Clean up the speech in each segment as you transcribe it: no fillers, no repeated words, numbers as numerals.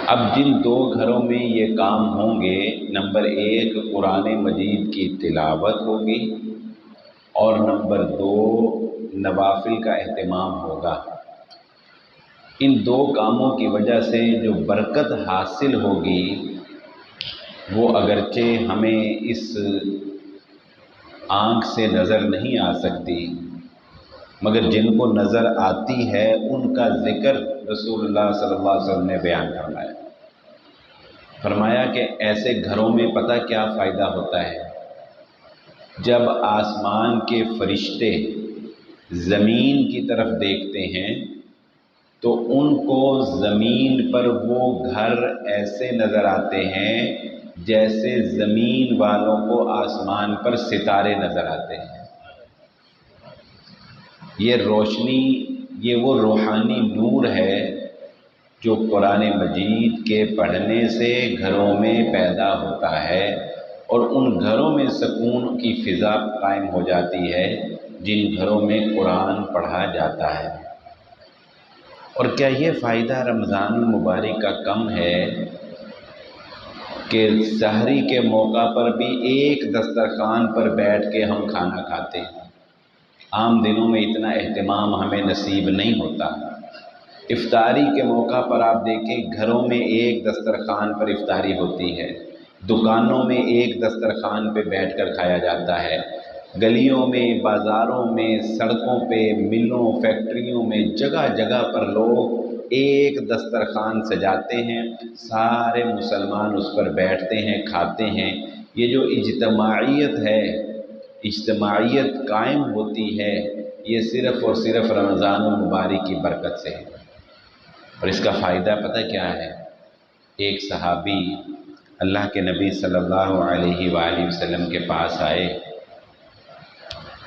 اب جن دو گھروں میں یہ کام ہوں گے، نمبر ایک قرآن مجید کی تلاوت ہوگی، اور نمبر دو نوافل کا اہتمام ہوگا۔ ان دو کاموں کی وجہ سے جو برکت حاصل ہوگی وہ اگرچہ ہمیں اس آنکھ سے نظر نہیں آ سکتی، مگر جن کو نظر آتی ہے ان کا ذکر رسول اللہ صلی اللہ علیہ وسلم نے بیان فرمایا کہ ایسے گھروں میں پتہ کیا فائدہ ہوتا ہے؟ جب آسمان کے فرشتے زمین کی طرف دیکھتے ہیں تو ان کو زمین پر وہ گھر ایسے نظر آتے ہیں جیسے زمین والوں کو آسمان پر ستارے نظر آتے ہیں۔ یہ روشنی، یہ وہ روحانی نور ہے جو قرآن مجید کے پڑھنے سے گھروں میں پیدا ہوتا ہے، اور ان گھروں میں سکون کی فضا قائم ہو جاتی ہے جن گھروں میں قرآن پڑھا جاتا ہے۔ اور کیا یہ فائدہ رمضان المبارک کا کم ہے کہ سحری کے موقع پر بھی ایک دسترخوان پر بیٹھ کے ہم کھانا کھاتے ہیں؟ عام دنوں میں اتنا اہتمام ہمیں نصیب نہیں ہوتا۔ افطاری کے موقع پر آپ دیکھیں گھروں میں ایک دسترخوان پر افطاری ہوتی ہے، دکانوں میں ایک دسترخوان پہ بیٹھ کر کھایا جاتا ہے، گلیوں میں، بازاروں میں، سڑکوں پہ، ملوں، فیکٹریوں میں، جگہ جگہ پر لوگ ایک دسترخوان سجاتے ہیں، سارے مسلمان اس پر بیٹھتے ہیں، کھاتے ہیں۔ یہ جو اجتماعیت ہے، اجتماعیت قائم ہوتی ہے، یہ صرف اور صرف رمضان المبارک کی برکت سے ہے۔ اور اس کا فائدہ پتہ کیا ہے؟ ایک صحابی اللہ کے نبی صلی اللہ علیہ وآلہ وسلم کے پاس آئے،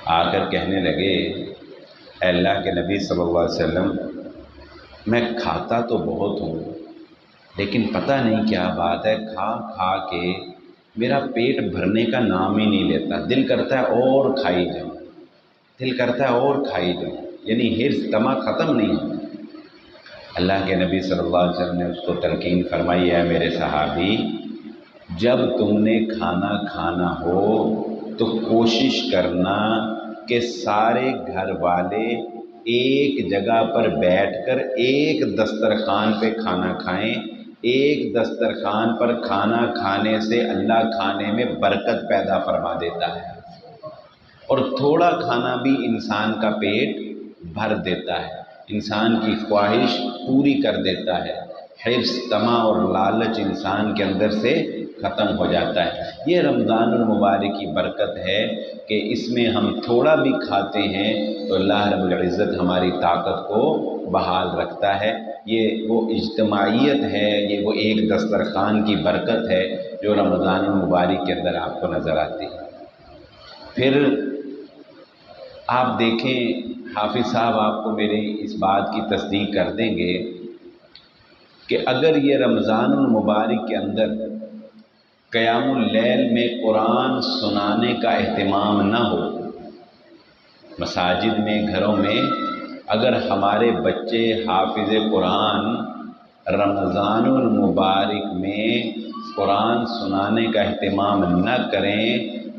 آ کر کہنے لگے، اے اللہ کے نبی صلی اللہ علیہ وسلم، میں کھاتا تو بہت ہوں لیکن پتہ نہیں کیا بات ہے، کھا کھا کے میرا پیٹ بھرنے کا نام ہی نہیں لیتا، دل کرتا ہے اور کھائی جاؤں، دل کرتا ہے اور کھائی جاؤں، یعنی حرص طمع ختم نہیں ہوتا۔ اللہ کے نبی صلی اللہ علیہ وسلم نے اس کو تلقین فرمائی، ہے میرے صحابی، جب تم نے کھانا کھانا ہو تو کوشش کرنا کہ سارے گھر والے ایک جگہ پر بیٹھ کر ایک دسترخوان پہ کھانا کھائیں۔ ایک دسترخوان پر کھانا کھانے سے اللہ کھانے میں برکت پیدا فرما دیتا ہے، اور تھوڑا کھانا بھی انسان کا پیٹ بھر دیتا ہے، انسان کی خواہش پوری کر دیتا ہے، حرص، طمع اور لالچ انسان کے اندر سے ختم ہو جاتا ہے۔ یہ رمضان المبارک کی برکت ہے کہ اس میں ہم تھوڑا بھی کھاتے ہیں تو اللہ رب العزت ہماری طاقت کو بحال رکھتا ہے۔ یہ وہ اجتماعیت ہے، یہ وہ ایک دسترخوان کی برکت ہے جو رمضان المبارک کے اندر آپ کو نظر آتی ہے۔ پھر آپ دیکھیں، حافظ صاحب آپ کو میری اس بات کی تصدیق کر دیں گے کہ اگر یہ رمضان المبارک کے اندر قیام اللیل میں قرآن سنانے کا اہتمام نہ ہو، مساجد میں، گھروں میں اگر ہمارے بچے حافظ قرآن رمضان المبارک میں قرآن سنانے کا اہتمام نہ کریں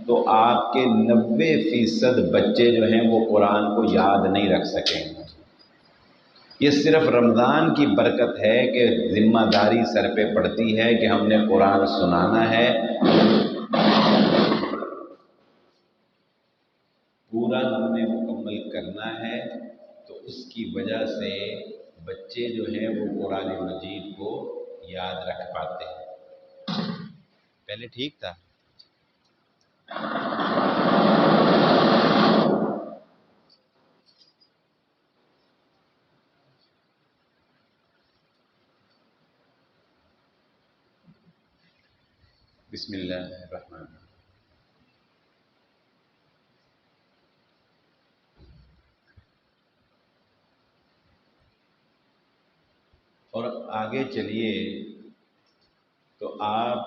تو آپ کے 90% بچے جو ہیں وہ قرآن کو یاد نہیں رکھ سکیں۔ یہ صرف رمضان کی برکت ہے کہ ذمہ داری سر پہ پڑتی ہے کہ ہم نے قرآن سنانا ہے، پورا ہم نے مکمل کرنا ہے، تو اس کی وجہ سے بچے جو ہیں وہ قرآن مجید کو یاد رکھ پاتے ہیں۔ پہلے ٹھیک تھا؟ بسم اللہ الرحمن الرحیم۔ اور آگے چلیے تو آپ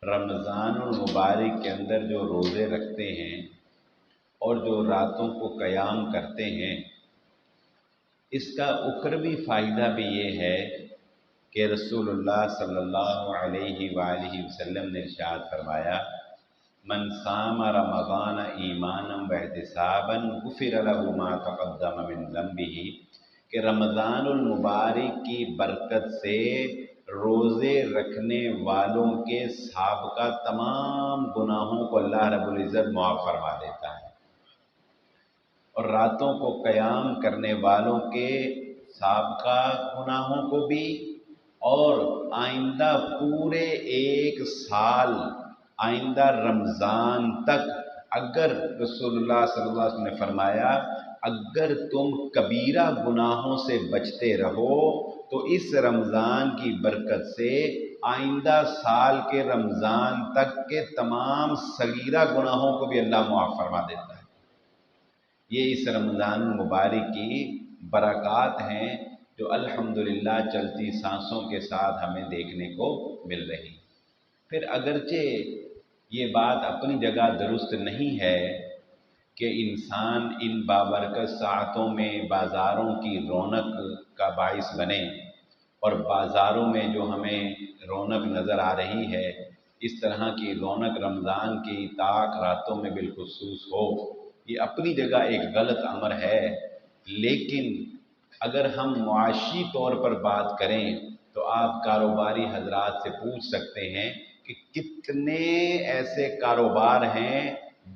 رمضان المبارک کے اندر جو روزے رکھتے ہیں اور جو راتوں کو قیام کرتے ہیں، اس کا اخروی فائدہ بھی یہ ہے کہ رسول اللہ صلی اللہ علیہ وآلہ وسلم نے ارشاد فرمایا، من صام رمضان ایمانا واحتسابا غفر له ما تقدم من ذنبه، کہ رمضان المبارک کی برکت سے روزے رکھنے والوں کے سابقہ تمام گناہوں کو اللہ رب العزت معاف فرما دیتا ہے، اور راتوں کو قیام کرنے والوں کے سابقہ گناہوں کو بھی، اور آئندہ پورے ایک سال آئندہ رمضان تک، اگر رسول اللہ صلی اللہ علیہ وسلم نے فرمایا اگر تم کبیرہ گناہوں سے بچتے رہو تو اس رمضان کی برکت سے آئندہ سال کے رمضان تک کے تمام صغیرہ گناہوں کو بھی اللہ معاف فرما دیتا ہے۔ یہ اس رمضان المبارک کی برکات ہیں جو الحمدللہ چلتی سانسوں کے ساتھ ہمیں دیکھنے کو مل رہی۔ پھر اگرچہ یہ بات اپنی جگہ درست نہیں ہے کہ انسان ان بابرکت ساعتوں میں بازاروں کی رونق کا باعث بنے، اور بازاروں میں جو ہمیں رونق نظر آ رہی ہے اس طرح کی رونق رمضان کی طاق راتوں میں بالخصوص ہو، یہ اپنی جگہ ایک غلط امر ہے۔ لیکن اگر ہم معاشی طور پر بات کریں تو آپ کاروباری حضرات سے پوچھ سکتے ہیں کہ کتنے ایسے کاروبار ہیں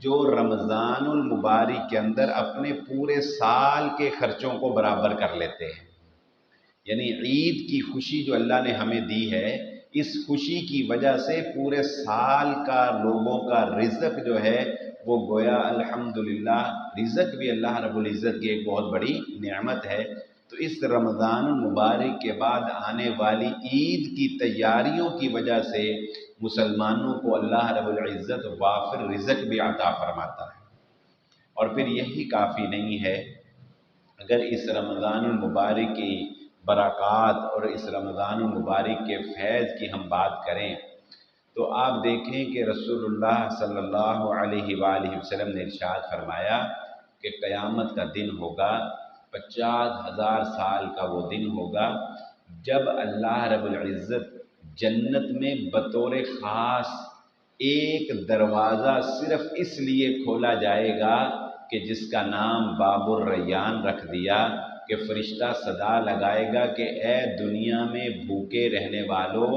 جو رمضان المبارک کے اندر اپنے پورے سال کے خرچوں کو برابر کر لیتے ہیں۔ یعنی عید کی خوشی جو اللہ نے ہمیں دی ہے، اس خوشی کی وجہ سے پورے سال کا لوگوں کا رزق جو ہے وہ گویا الحمدللہ رزق بھی اللہ رب العزت کی ایک بہت بڑی نعمت ہے۔ تو اس رمضان المبارک کے بعد آنے والی عید کی تیاریوں کی وجہ سے مسلمانوں کو اللہ رب العزت وافر رزق بھی عطا فرماتا ہے۔ اور پھر یہی کافی نہیں ہے، اگر اس رمضان المبارک کی برکات اور اس رمضان المبارک کے فیض کی ہم بات کریں تو آپ دیکھیں کہ رسول اللہ صلی اللہ علیہ وآلہ وسلم نے ارشاد فرمایا کہ قیامت کا دن ہوگا، 50,000 سال کا وہ دن ہوگا جب اللہ رب العزت جنت میں بطور خاص ایک دروازہ صرف اس لیے کھولا جائے گا کہ جس کا نام باب الریان رکھ دیا، کہ فرشتہ صدا لگائے گا کہ اے دنیا میں بھوکے رہنے والوں،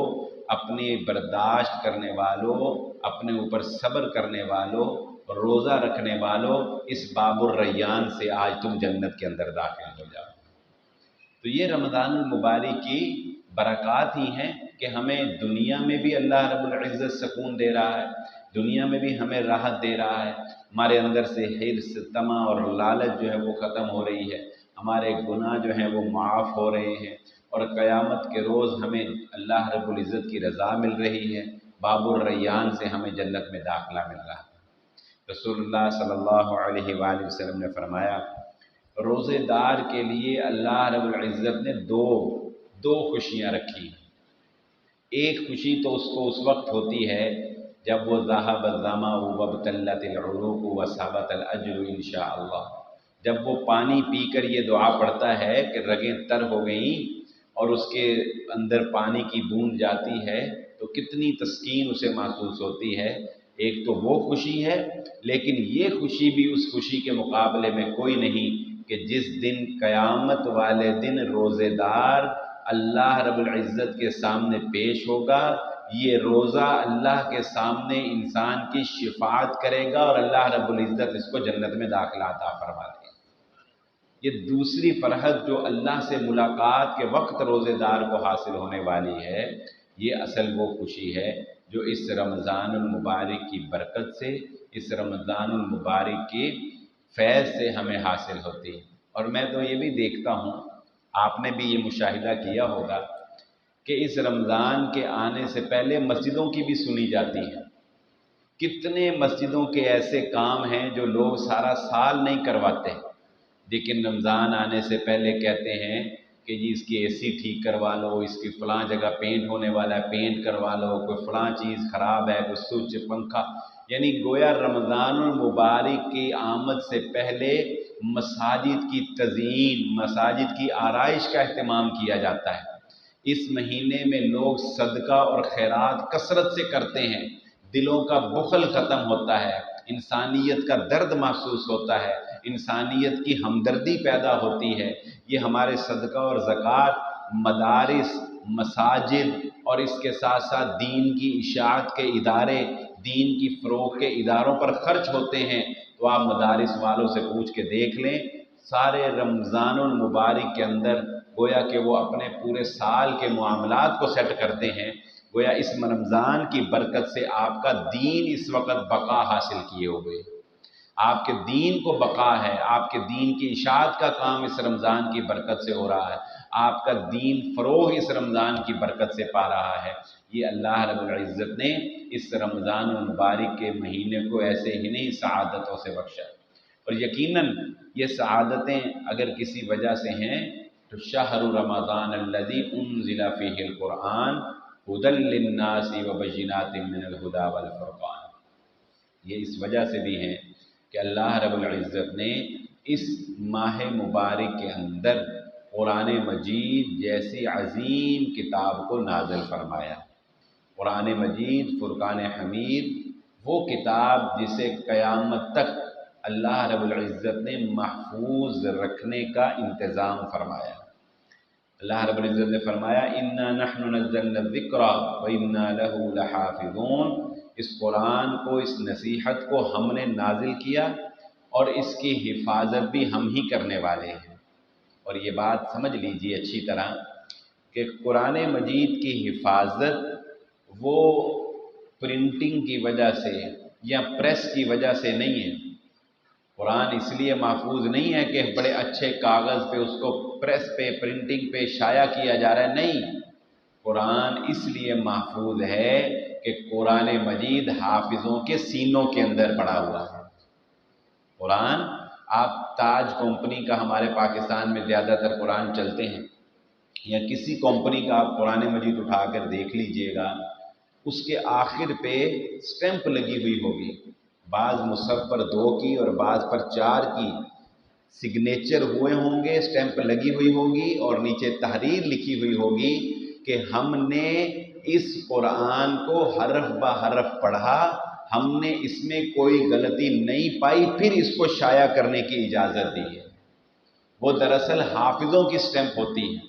اپنی برداشت کرنے والوں، اپنے اوپر صبر کرنے والوں، روزہ رکھنے والوں، اس باب الریان سے آج تم جنت کے اندر داخل ہو جاؤ۔ تو یہ رمضان المبارک کی برکات ہی ہیں کہ ہمیں دنیا میں بھی اللہ رب العزت سکون دے رہا ہے، دنیا میں بھی ہمیں راحت دے رہا ہے، ہمارے اندر سے حرص، طمع اور لالچ جو ہے وہ ختم ہو رہی ہے، ہمارے گناہ جو ہیں وہ معاف ہو رہے ہیں، اور قیامت کے روز ہمیں اللہ رب العزت کی رضا مل رہی ہے، باب الریان سے ہمیں جنت میں داخلہ مل رہا ہے۔ رسول اللہ صلی اللہ علیہ وآلہ وسلم نے فرمایا روزے دار کے لیے اللہ رب العزت نے دو خوشیاں رکھی۔ ایک خوشی تو اس کو اس وقت ہوتی ہے جب وہ ذهب الظمأ وابتلت العروق وثبت الاجر انشاءاللہ، جب وہ پانی پی کر یہ دعا پڑھتا ہے کہ رگیں تر ہو گئیں اور اس کے اندر پانی کی بوند جاتی ہے تو کتنی تسکین اسے محسوس ہوتی ہے۔ ایک تو وہ خوشی ہے، لیکن یہ خوشی بھی اس خوشی کے مقابلے میں کوئی نہیں کہ جس دن قیامت والے دن روزے دار اللہ رب العزت کے سامنے پیش ہوگا، یہ روزہ اللہ کے سامنے انسان کی شفاعت کرے گا اور اللہ رب العزت اس کو جنت میں داخلہ عطا فرما دے گا۔ یہ دوسری فرحت جو اللہ سے ملاقات کے وقت روزے دار کو حاصل ہونے والی ہے، یہ اصل وہ خوشی ہے جو اس رمضان المبارک کی برکت سے، اس رمضان المبارک کی فیض سے ہمیں حاصل ہوتی ہے۔ اور میں تو یہ بھی دیکھتا ہوں، آپ نے بھی یہ مشاہدہ کیا ہوگا کہ اس رمضان کے آنے سے پہلے مسجدوں کی بھی سنی جاتی ہیں۔ کتنے مسجدوں کے ایسے کام ہیں جو لوگ سارا سال نہیں کرواتے، لیکن رمضان آنے سے پہلے کہتے ہیں کہ جی اس کی اے سی ٹھیک کروا لو، اس کی فلاں جگہ پینٹ ہونے والا ہے پینٹ کروا لو، کوئی فلاں چیز خراب ہے، کوئی سوئچ پنکھا، یعنی گویا رمضان المبارک کی آمد سے پہلے مساجد کی تزئین، مساجد کی آرائش کا اہتمام کیا جاتا ہے۔ اس مہینے میں لوگ صدقہ اور خیرات کثرت سے کرتے ہیں، دلوں کا بخل ختم ہوتا ہے، انسانیت کا درد محسوس ہوتا ہے، انسانیت کی ہمدردی پیدا ہوتی ہے۔ یہ ہمارے صدقہ اور زکوٰۃ مدارس، مساجد اور اس کے ساتھ ساتھ دین کی اشاعت کے ادارے، دین کی فروغ کے اداروں پر خرچ ہوتے ہیں۔ تو آپ مدارس والوں سے پوچھ کے دیکھ لیں، سارے رمضان المبارک کے اندر گویا کہ وہ اپنے پورے سال کے معاملات کو سیٹ کرتے ہیں۔ گویا اس رمضان کی برکت سے آپ کا دین اس وقت بقا حاصل کیے ہوئے، آپ کے دین کو بقا ہے، آپ کے دین کی اشاعت کا کام اس رمضان کی برکت سے ہو رہا ہے، آپ کا دین فروغ اس رمضان کی برکت سے پا رہا ہے۔ یہ اللہ رب العزت نے اس رمضان المبارک کے مہینے کو ایسے ہی نہیں سعادتوں سے بخشا، اور یقیناً یہ سعادتیں اگر کسی وجہ سے ہیں تو شہر رمضان الذی انزل فیہ القرآن ھدی للناس وبینات من الہدی والفرقان، یہ اس وجہ سے بھی ہیں کہ اللہ رب العزت نے اس ماہ مبارک کے اندر قرآن مجید جیسی عظیم کتاب کو نازل فرمایا۔ قرآن مجید فرقان حمید وہ کتاب جسے قیامت تک اللہ رب العزت نے محفوظ رکھنے کا انتظام فرمایا۔ اللہ رب العزت نے فرمایا اِنَّا نَحْنُ نَزَّلْنَا الذِّكْرَ وَإِنَّا لَهُ لَحَافِظُونَ، اس قرآن کو، اس نصیحت کو ہم نے نازل کیا اور اس کی حفاظت بھی ہم ہی کرنے والے ہیں۔ اور یہ بات سمجھ لیجیے اچھی طرح کہ قرآن مجید کی حفاظت وہ پرنٹنگ کی وجہ سے یا پریس کی وجہ سے نہیں ہے۔ قرآن اس لیے محفوظ نہیں ہے کہ بڑے اچھے کاغذ پہ اس کو پریس پہ، پرنٹنگ پہ شائع کیا جا رہا ہے، نہیں، قرآن اس لیے محفوظ ہے کہ قرآن مجید حافظوں کے سینوں کے اندر پڑا ہوا ہے۔ قرآن، آپ تاج کمپنی کا ہمارے پاکستان میں زیادہ تر قرآن چلتے ہیں، یا کسی کمپنی کا آپ قرآن مجید اٹھا کر دیکھ لیجئے گا، اس کے آخر پہ سٹیمپ لگی ہوئی ہوگی، بعض مصحف پر 2 کی اور بعض پر 4 کی سگنیچر ہوئے ہوں گے، سٹیمپ لگی ہوئی ہوگی اور نیچے تحریر لکھی ہوئی ہوگی کہ ہم نے اس قرآن کو حرف بہ حرف پڑھا، ہم نے اس میں کوئی غلطی نہیں پائی، پھر اس کو شائع کرنے کی اجازت دی ہے۔ وہ دراصل حافظوں کی سٹیمپ ہوتی ہے،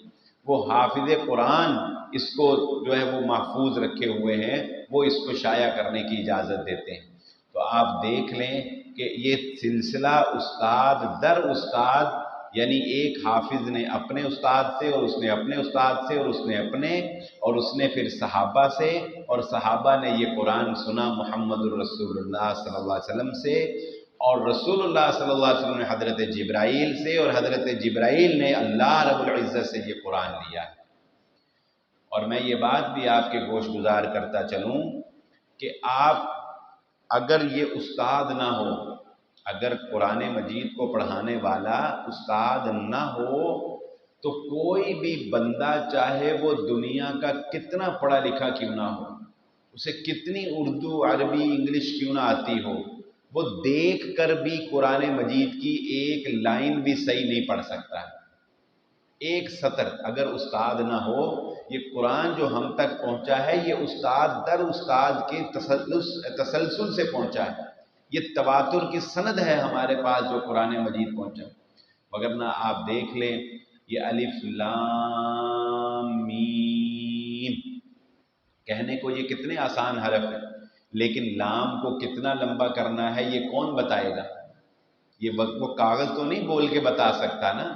وہ حافظ قرآن اس کو جو ہے وہ محفوظ رکھے ہوئے ہیں، وہ اس کو شائع کرنے کی اجازت دیتے ہیں۔ تو آپ دیکھ لیں کہ یہ سلسلہ استاد در استاد، یعنی ایک حافظ نے اپنے استاد سے، اور اس نے اپنے استاد سے، اور اس نے اپنے، اور اس نے پھر صحابہ سے، اور صحابہ نے یہ قرآن سنا محمد الرسول اللہ صلی اللہ علیہ وسلم سے، اور رسول اللہ صلی اللہ علیہ وسلم نے حضرت جبرائیل سے، اور حضرت جبرائیل نے اللہ رب العزت سے یہ قرآن لیا ہے۔ اور میں یہ بات بھی آپ کے گوش گزار کرتا چلوں کہ آپ اگر یہ استاد نہ ہو، اگر قرآن مجید کو پڑھانے والا استاد نہ ہو، تو کوئی بھی بندہ چاہے وہ دنیا کا کتنا پڑھا لکھا کیوں نہ ہو، اسے کتنی اردو، عربی، انگلش کیوں نہ آتی ہو، وہ دیکھ کر بھی قرآن مجید کی ایک لائن بھی صحیح نہیں پڑھ سکتا ہے۔ ایک سطر اگر استاد نہ ہو، یہ قرآن جو ہم تک پہنچا ہے یہ استاد در استاد کے تسلسل سے پہنچا ہے، یہ تواتر کی سند ہے ہمارے پاس جو قرآن مجید پہنچا، وگرنہ آپ دیکھ لیں یہ الف لام میم کہنے کو یہ کتنے آسان حرف ہیں، لیکن لام کو کتنا لمبا کرنا ہے یہ کون بتائے گا؟ یہ وہ کاغذ تو نہیں بول کے بتا سکتا نا،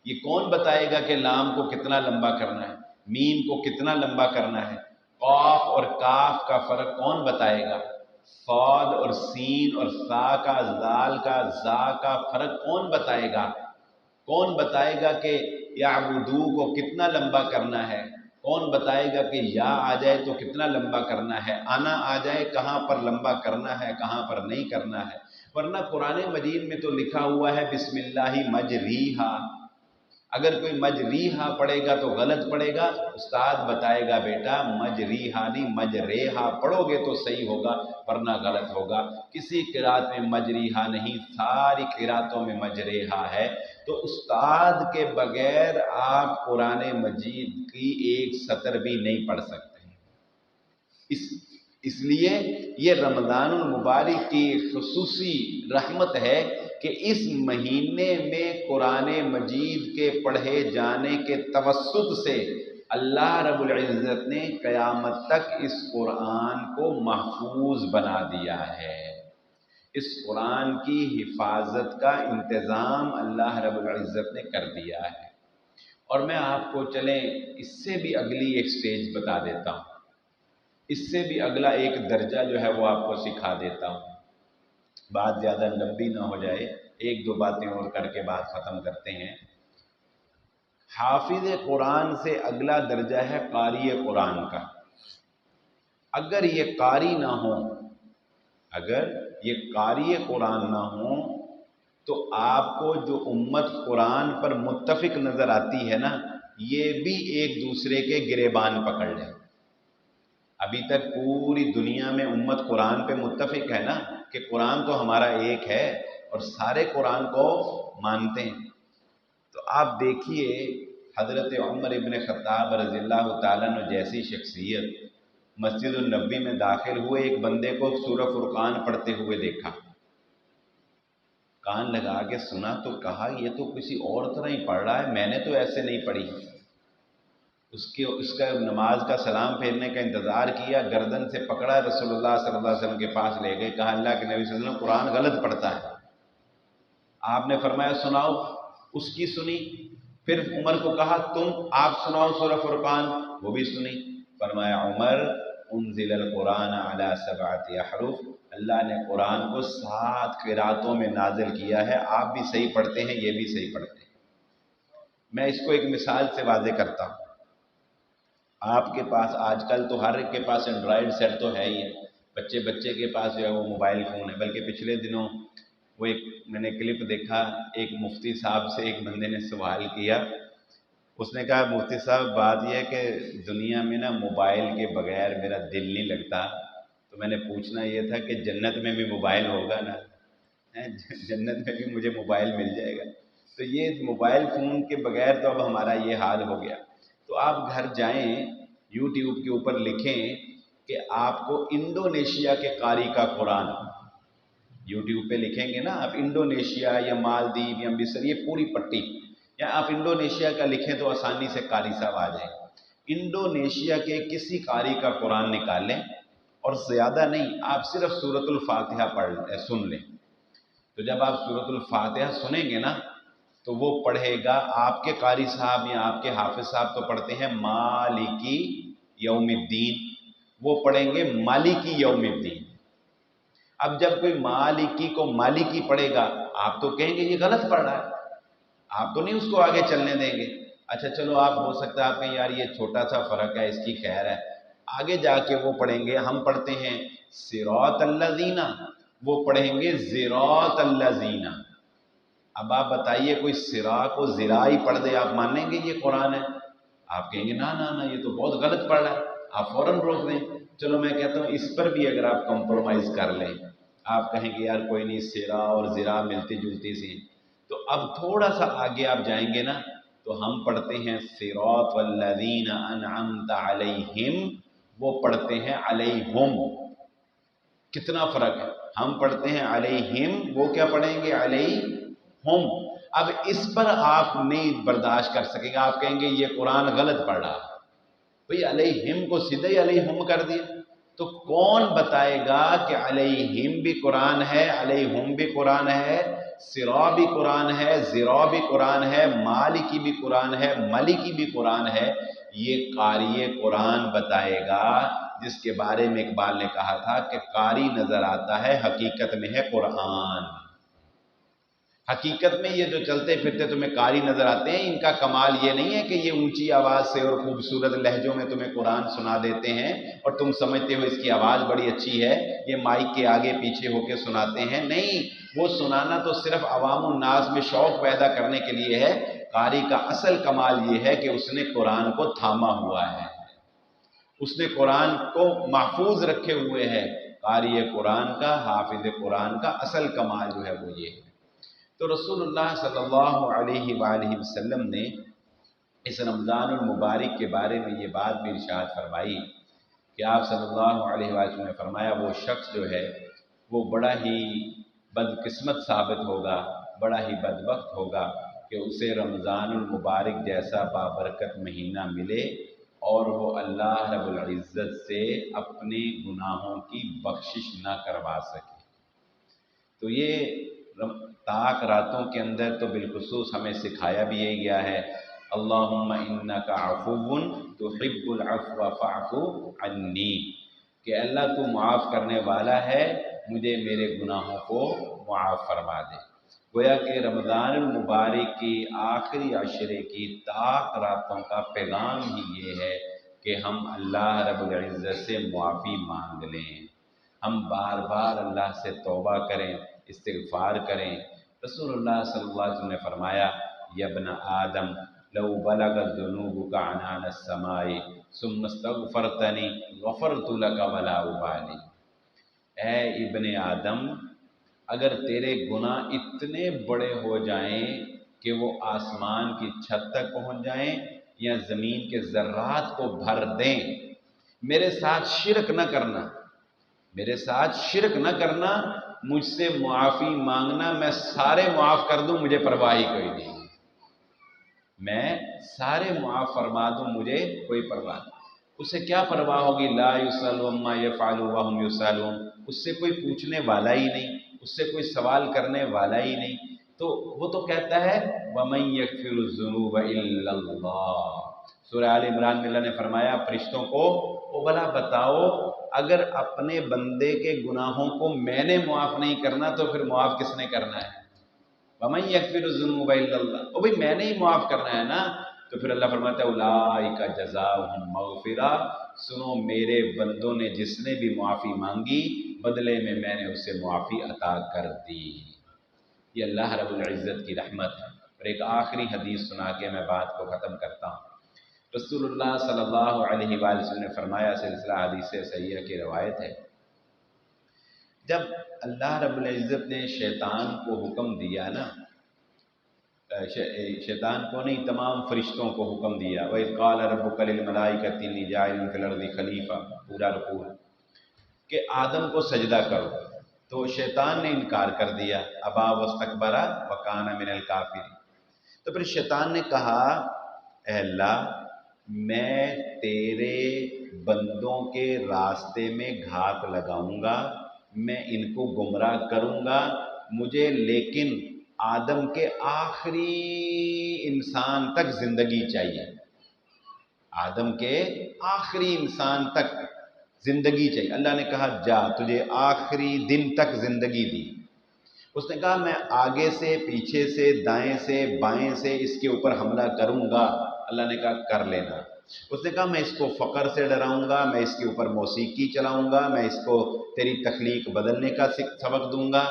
یہ کون بتائے گا کہ لام کو کتنا لمبا کرنا ہے، میم کو کتنا لمبا کرنا ہے؟ قاف اور کاف کا فرق کون بتائے گا؟ صاد اور سین اور سا کا، زال کا، زا کا فرق کون بتائے گا؟ کون بتائے گا کہ یعبدو کو کتنا لمبا کرنا ہے؟ کون بتائے گا کہ یا آ جائے تو کتنا لمبا کرنا ہے، آنا آ جائے کہاں پر لمبا کرنا ہے، کہاں پر نہیں کرنا ہے؟ ورنہ قرآن مجید میں تو لکھا ہوا ہے بسم اللہ مجریہا، اگر کوئی مجریہا پڑھے گا تو غلط پڑھے گا، استاد بتائے گا بیٹا مجریہا نہیں مجریہا پڑھو گے تو صحیح ہوگا ورنہ غلط ہوگا۔ کسی قرات میں مجریہا نہیں، ساری قراتوں میں مجریہا ہے۔ تو استاد کے بغیر آپ قرآن مجید کی ایک سطر بھی نہیں پڑھ سکتے۔ اس لیے یہ رمضان المبارک کی خصوصی رحمت ہے کہ اس مہینے میں قرآن مجید کے پڑھے جانے کے توسط سے اللہ رب العزت نے قیامت تک اس قرآن کو محفوظ بنا دیا ہے۔ اس قرآن کی حفاظت کا انتظام اللہ رب العزت نے کر دیا ہے۔ اور میں آپ کو چلیں اس سے بھی اگلی ایک سٹیج بتا دیتا ہوں، اس سے بھی اگلا ایک درجہ جو ہے وہ آپ کو سکھا دیتا ہوں۔ بات زیادہ لمبی نہ ہو جائے، ایک دو باتیں اور کر کے بات ختم کرتے ہیں۔ حافظ قرآن سے اگلا درجہ ہے قاری قرآن کا۔ اگر یہ قاری نہ ہو، اگر یہ قاری قرآن نہ ہو تو آپ کو جو امت قرآن پر متفق نظر آتی ہے نا، یہ بھی ایک دوسرے کے گریبان پکڑ لیں۔ ابھی تک پوری دنیا میں امت قرآن پہ متفق ہے نا کہ قرآن تو ہمارا ایک ہے اور سارے قرآن کو مانتے ہیں۔ تو آپ دیکھیے حضرت عمر ابن خطاب رضی اللہ تعالیٰ عنہ جیسی شخصیت مسجد النبوی میں داخل ہوئے، ایک بندے کو سورہ فرقان پڑھتے ہوئے دیکھا، کان لگا کے سنا تو کہا یہ تو کسی اور طرح ہی پڑھ رہا ہے، میں نے تو ایسے نہیں پڑھی۔ اس کا نماز کا سلام پھیرنے کا انتظار کیا، گردن سے پکڑا، رسول اللہ صلی اللہ علیہ وسلم کے پاس لے گئے، کہا اللہ کے نبی صلی اللہ علیہ وسلم قرآن غلط پڑھتا ہے۔ آپ نے فرمایا سناؤ، اس کی سنی، پھر عمر کو کہا آپ سناؤ سورہ فرقان، وہ بھی سنی۔ فرمایا عمر انزل القرآن علی 7 احرف، اللہ نے قرآن کو 7 قراتوں میں نازل کیا ہے، آپ بھی صحیح پڑھتے ہیں، یہ بھی صحیح پڑھتے ہیں۔ میں اس کو ایک مثال سے واضح کرتا ہوں۔ آپ کے پاس آج کل تو ہر ایک کے پاس اینڈرائڈ سیٹ تو ہے ہی ہے، بچے کے پاس جو ہے وہ موبائل فون ہے، بلکہ پچھلے دنوں وہ ایک میں نے کلپ دیکھا، ایک مفتی صاحب سے ایک بندے نے سوال کیا، اس نے کہا مفتی صاحب بات یہ ہے کہ دنیا میں نا موبائل کے بغیر میرا دل نہیں لگتا، تو میں نے پوچھنا یہ تھا کہ جنت میں بھی موبائل ہوگا نا، جنت میں بھی مجھے موبائل مل جائے گا؟ تو یہ موبائل فون کے بغیر تو اب ہمارا یہ حال ہو گیا۔ تو آپ گھر جائیں، یوٹیوب کے اوپر لکھیں کہ آپ کو انڈونیشیا کے قاری کا قرآن، یوٹیوب پہ لکھیں گے نا آپ انڈونیشیا یا مالدیو یا مصر، یہ پوری پٹی، یا آپ انڈونیشیا کا لکھیں تو آسانی سے قاری صاحب آ جائیں۔ انڈونیشیا کے کسی قاری کا قرآن نکال لیں، اور زیادہ نہیں، آپ صرف سورۃ الفاتحہ سن لیں۔ تو جب آپ سورۃ الفاتحہ سنیں گے نا تو وہ پڑھے گا، آپ کے قاری صاحب یا آپ کے حافظ صاحب تو پڑھتے ہیں مالکی یوم الدین، وہ پڑھیں گے مالکی یوم الدین۔ اب جب کوئی مالکی کو مالکی پڑھے گا، آپ تو کہیں گے یہ غلط پڑھ رہا ہے، آپ تو نہیں اس کو آگے چلنے دیں گے۔ اچھا چلو، آپ ہو سکتا ہے آپ کہیں یار یہ چھوٹا سا فرق ہے، اس کی خیر ہے، آگے جا کے وہ پڑھیں گے، ہم پڑھتے ہیں صراط الذین، وہ پڑھیں گے زراط الذین۔ اب آپ بتائیے کوئی سرا کو زرا ہی پڑھ دے، آپ مانیں گے یہ قرآن ہے؟ آپ کہیں گے نا نا نا یہ تو بہت غلط پڑھ رہا ہے، آپ فوراً روک دیں۔ چلو میں کہتا ہوں اس پر بھی اگر آپ کمپرومائز کر لیں، آپ کہیں گے یار کوئی نہیں، سرا اور زرا ملتی جلتی سی، تو اب تھوڑا سا آگے آپ جائیں گے نا تو ہم پڑھتے ہیں صراط الذین انعمت علیہم، وہ پڑھتے ہیں علیہم۔ کتنا فرق ہے، ہم پڑھتے ہیں علیہم، وہ کیا پڑھیں گے علیہم۔ اب اس پر آپ نہیں برداشت کر سکیں گے، آپ کہیں گے یہ قرآن غلط پڑھ رہا، بھئی علیہم کو سیدھے ہی علیہم کر دیا، تو کون بتائے گا کہ علیہم بھی قرآن ہے، علیہم بھی قرآن ہے، سرا بھی قرآن ہے، زرا بھی قرآن ہے، مالکی بھی قرآن ہے، ملکی بھی قرآن ہے؟ یہ قاری قرآن بتائے گا، جس کے بارے میں اقبال نے کہا تھا کہ قاری نظر آتا ہے، حقیقت میں ہے قرآن۔ حقیقت میں یہ جو چلتے پھرتے تمہیں قاری نظر آتے ہیں، ان کا کمال یہ نہیں ہے کہ یہ اونچی آواز سے اور خوبصورت لہجوں میں تمہیں قرآن سنا دیتے ہیں اور تم سمجھتے ہو اس کی آواز بڑی اچھی ہے، یہ مائک کے آگے پیچھے ہو کے سناتے ہیں، نہیں، وہ سنانا تو صرف عوام الناس میں شوق پیدا کرنے کے لیے ہے۔ قاری کا اصل کمال یہ ہے کہ اس نے قرآن کو تھاما ہوا ہے، اس نے قرآن کو محفوظ رکھے ہوئے ہے۔ قاری قرآن کا، حافظ قرآن کا اصل کمال جو ہے وہ یہ ہے۔ تو رسول اللہ صلی اللہ علیہ وآلہ وسلم نے اس رمضان المبارک کے بارے میں یہ بات بھی ارشاد فرمائی کہ آپ صلی اللہ علیہ وآلہ وسلم نے فرمایا وہ شخص جو ہے وہ بڑا ہی بدقسمت ثابت ہوگا، بڑا ہی بدبخت ہوگا کہ اسے رمضان المبارک جیسا بابرکت مہینہ ملے اور وہ اللہ رب العزت سے اپنے گناہوں کی بخشش نہ کروا سکے۔ تو یہ طاق راتوں کے اندر تو بالخصوص ہمیں سکھایا بھی یہ گیا ہے، اللہم انک عفو تحب العفو فاعف عنی، کہ اللہ تو معاف کرنے والا ہے، مجھے میرے گناہوں کو معاف فرما دے۔ گویا کہ رمضان المبارک کی آخری عشرے کی طاق راتوں کا پیغام ہی یہ ہے کہ ہم اللہ رب العزت سے معافی مانگ لیں، ہم بار بار اللہ سے توبہ کریں، استغفار کریں۔ رسول اللہ صلی اللہ علیہ وسلم نے فرمایا، یا ابن آدم لو بلغت ذنوبک عنان السماء ثم استغفرتنی غفرت لک ولا ابالی، اے ابن آدم اگر تیرے گناہ اتنے بڑے ہو جائیں کہ وہ آسمان کی چھت تک پہنچ جائیں یا زمین کے ذرات کو بھر دیں، میرے ساتھ شرک نہ کرنا، میرے ساتھ شرک نہ کرنا، مجھ سے معافی مانگنا، میں سارے معاف کر دوں، مجھے پرواہ ہی کوئی نہیں، میں سارے معاف فرما دوں، مجھے کوئی پرواہ نہیں۔ اسے کیا پرواہ ہوگی؟ لا یسأل عما یفعل وہم یسألون، اس سے کوئی پوچھنے والا ہی نہیں، اس سے کوئی سوال کرنے والا ہی نہیں، تو وہ تو کہتا ہے وَمَن يَغْفِرُ الذُّنُوبَ إِلَّا اللَّهُ۔ سورہ آل عمران میں اللہ نے فرمایا فرشتوں کو، او بھلا بتاؤ اگر اپنے بندے کے گناہوں کو میں نے معاف نہیں کرنا تو پھر معاف کس نے کرنا ہے؟ وَمَن يَغْفِرُ الذُّنُوبَ إِلَّا اللَّهُ، او بھئی میں نے ہی معاف کرنا ہے نا، تو پھر اللہ فرماتا ہے اولئک جزاؤہم مغفرہ، سنو میرے بندوں نے جس نے بھی معافی مانگی بدلے میں نے اسے معافی عطا کر دی۔ یہ اللہ رب العزت کی رحمت ہے۔ اور ایک آخری حدیث سنا کے میں بات کو ختم کرتا ہوں۔ رسول اللہ صلی اللہ علیہ وآلہ وسلم نے فرمایا، سلسلہ حدیث صحیحہ کی روایت ہے، جب اللہ رب العزت نے شیطان کو حکم دیا نا، شیطان کو نہیں تمام فرشتوں کو حکم دیا، وَإِذْ قَالَ رَبُّكَ لِلْمَلَائِكَةِ إِنِّي جَاعِلٌ فِي الْأَرْضِ خَلِيفَةً، پورا رکوع، کہ آدم کو سجدہ کرو، تو شیطان نے انکار کر دیا، ابا واستکبر وکان من الکافرین۔ تو پھر شیطان نے کہا اے اللہ میں تیرے بندوں کے راستے میں گھات لگاؤں گا، میں ان کو گمراہ کروں گا، مجھے لیکن آدم کے آخری انسان تک زندگی چاہیے، آدم کے آخری انسان تک زندگی چاہیے۔ اللہ نے کہا جا، تجھے آخری دن تک زندگی دی۔ اس نے کہا میں آگے سے، پیچھے سے، دائیں سے، بائیں سے اس کے اوپر حملہ کروں گا۔ اللہ نے کہا کر لینا۔ اس نے کہا میں اس کو فقر سے ڈراؤں گا، میں اس کے اوپر موسیقی چلاؤں گا، میں اس کو تیری تخلیق بدلنے کا سبق دوں گا،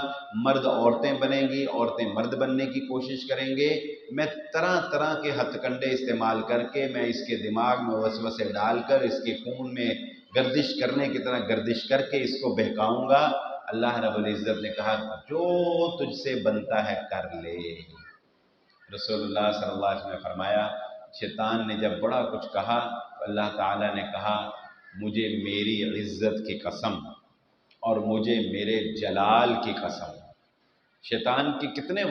مرد عورتیں بنیں گی، عورتیں مرد بننے کی کوشش کریں گے، میں طرح طرح کے ہتھ کنڈے استعمال کر کے میں اس کے دماغ میں وسوسے ڈال کر اس کے خون میں گردش کرنے کی طرح گردش کر کے اس کو بہکاؤں گا۔ اللہ رب العزت نے کہا جو تجھ سے بنتا ہے کر لے۔ رسول اللہ صلی اللہ علیہ وسلم نے فرمایا شیطان نے جب بڑا کچھ کہا تو اللہ تعالیٰ نے کہا مجھے میری عزت کی قسم اور مجھے میرے جلال کی قسم۔ شیطان کی کتنے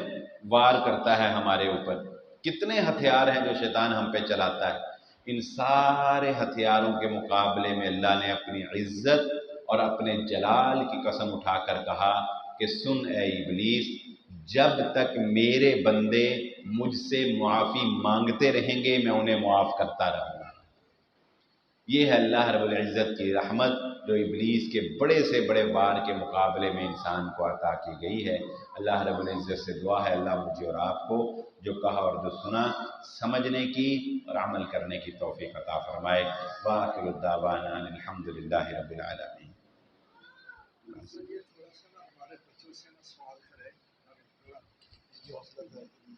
وار کرتا ہے ہمارے اوپر، کتنے ہتھیار ہیں جو شیطان ہم پہ چلاتا ہے، ان سارے ہتھیاروں کے مقابلے میں اللہ نے اپنی عزت اور اپنے جلال کی قسم اٹھا کر کہا کہ سن اے ابلیس، جب تک میرے بندے مجھ سے معافی مانگتے رہیں گے میں انہیں معاف کرتا رہوں گا۔ یہ ہے اللہ رب العزت کی رحمت جو ابلیس کے بڑے سے بڑے وار کے مقابلے میں انسان کو عطا کی گئی ہے۔ اللہ رب العزت سے دعا ہے اللہ مجھے اور آپ کو جو کہا اور جو سنا سمجھنے کی اور عمل کرنے کی توفیق عطا فرمائے۔ وآخر الدعوانا ان الحمد للہ رب العالمین۔ ہمارے بچوں سے سوال کرے